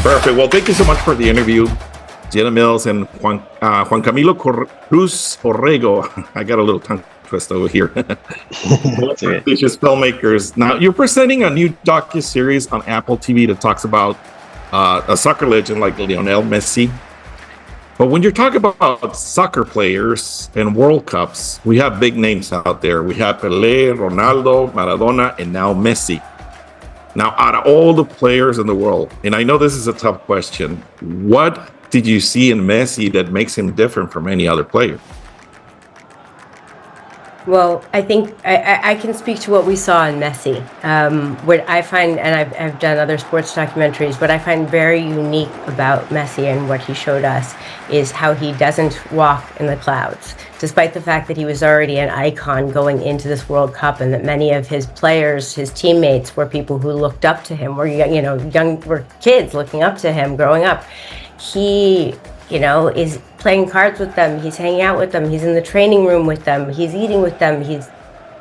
Perfect. Well, thank you so much for the interview, Jenna Mills and Juan Camilo Cruz Orrego. I got a little tongue twist over here. Prestigious filmmakers. Now, you're presenting a new docuseries on Apple TV that talks about a soccer legend like Lionel Messi. But when you're talking about soccer players and World Cups, we have big names out there. We have Pelé, Ronaldo, Maradona, and now Messi. Now, out of all the players in the world, and I know this is a tough question, what did you see in Messi that makes him different from any other player? Well, I think I can speak to what we saw in Messi. What I find, and I've done other sports documentaries, what I find very unique about Messi and what he showed us is how he doesn't walk in the clouds. Despite the fact that he was already an icon going into this World Cup, and that many of his players, his teammates, were people who looked up to him, were kids looking up to him growing up. He is playing cards with them, he's hanging out with them, he's in the training room with them, he's eating with them, he's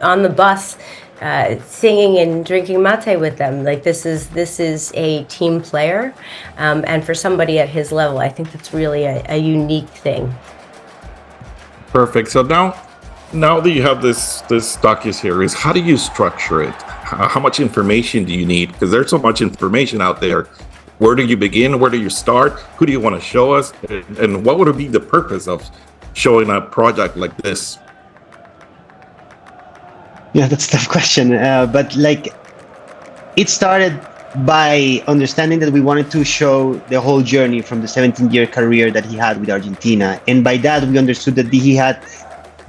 on the bus singing and drinking mate with them. Like, this is a team player, and for somebody at his level, I think that's really a unique thing. Perfect. So now that you have this docuseries, how do you structure it? How much information do you need? Because there's so much information out there. Where do you begin? Where do you start? Who do you want to show us? And what would be the purpose of showing a project like this? Yeah, that's a tough question. But it started by understanding that we wanted to show the whole journey from the 17-year career that he had with Argentina. And by that, we understood that he had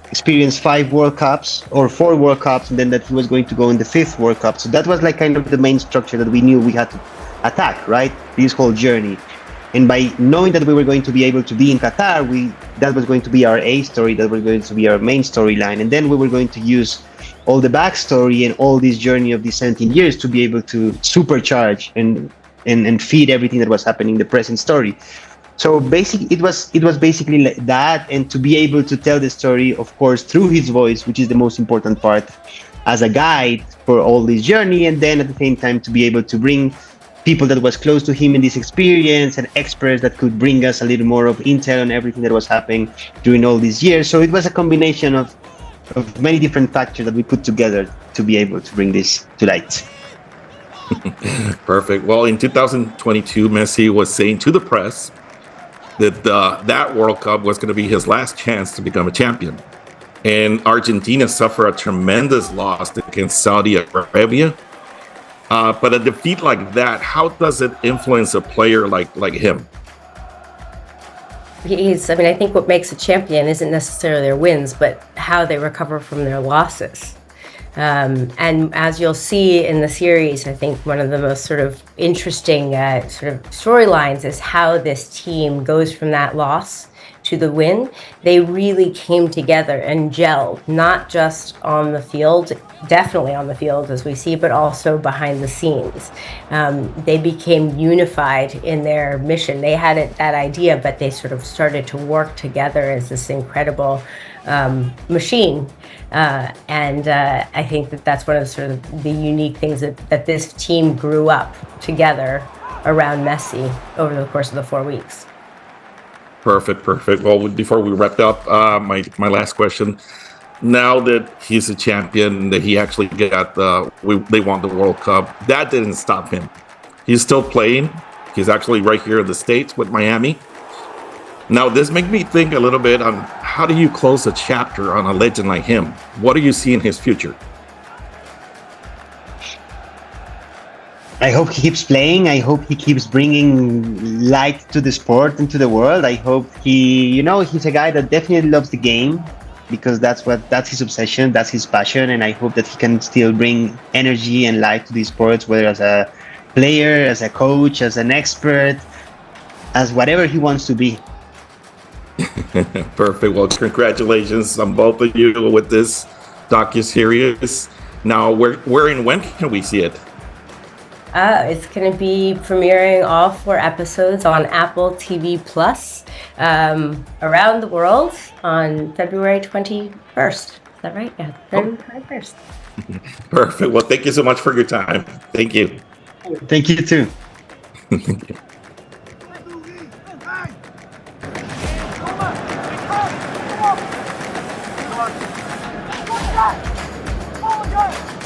experienced 5 World Cups or 4 World Cups, and then that he was going to go in the 5th World Cup. So that was kind of the main structure that we knew we had to attack, right? This whole journey. And by knowing that we were going to be able to be in Qatar, that was going to be our A story, that was going to be our main storyline. And then we were going to use all the backstory and all this journey of these 17 years to be able to supercharge and feed everything that was happening in the present story. So basically, it was basically like that, and to be able to tell the story, of course, through his voice, which is the most important part, as a guide for all this journey, and then at the same time to be able to bring people that was close to him in this experience and experts that could bring us a little more of intel on everything that was happening during all these years. So it was a combination of many different factors that we put together to be able to bring this to light. Perfect. Well, in 2022, Messi was saying to the press that that World Cup was going to be his last chance to become a champion. And Argentina suffered a tremendous loss against Saudi Arabia. But a defeat like that, how does it influence a player like him? I think what makes a champion isn't necessarily their wins, but how they recover from their losses. And as you'll see in the series, I think one of the most sort of interesting sort of storylines is how this team goes from that loss to the win. They really came together and gelled, not just on the field, definitely on the field as we see, but also behind the scenes. They became unified in their mission. They had that idea, but they sort of started to work together as this incredible machine. And I think that's one of the unique things that this team grew up together around Messi over the course of the 4 weeks. Perfect. Well, before we wrap up, my last question. Now that he's a champion, that he actually got they won the World Cup, that didn't stop him. He's still playing. He's actually right here in the States with Miami. Now, this makes me think a little bit on how do you close a chapter on a legend like him? What do you see in his future? I hope he keeps playing. I hope he keeps bringing light to the sport and to the world. I hope he's a guy that definitely loves the game, because that's his obsession, that's his passion. And I hope that he can still bring energy and life to these sports, whether as a player, as a coach, as an expert, as whatever he wants to be. Perfect. Well, congratulations on both of you with this docuseries. Now, where and when can we see it? It's going to be premiering all 4 episodes on Apple TV Plus around the world on February 21st. Is that right? Yeah, February 21st. Perfect. Well, thank you so much for your time. Thank you. Thank you too. Come on.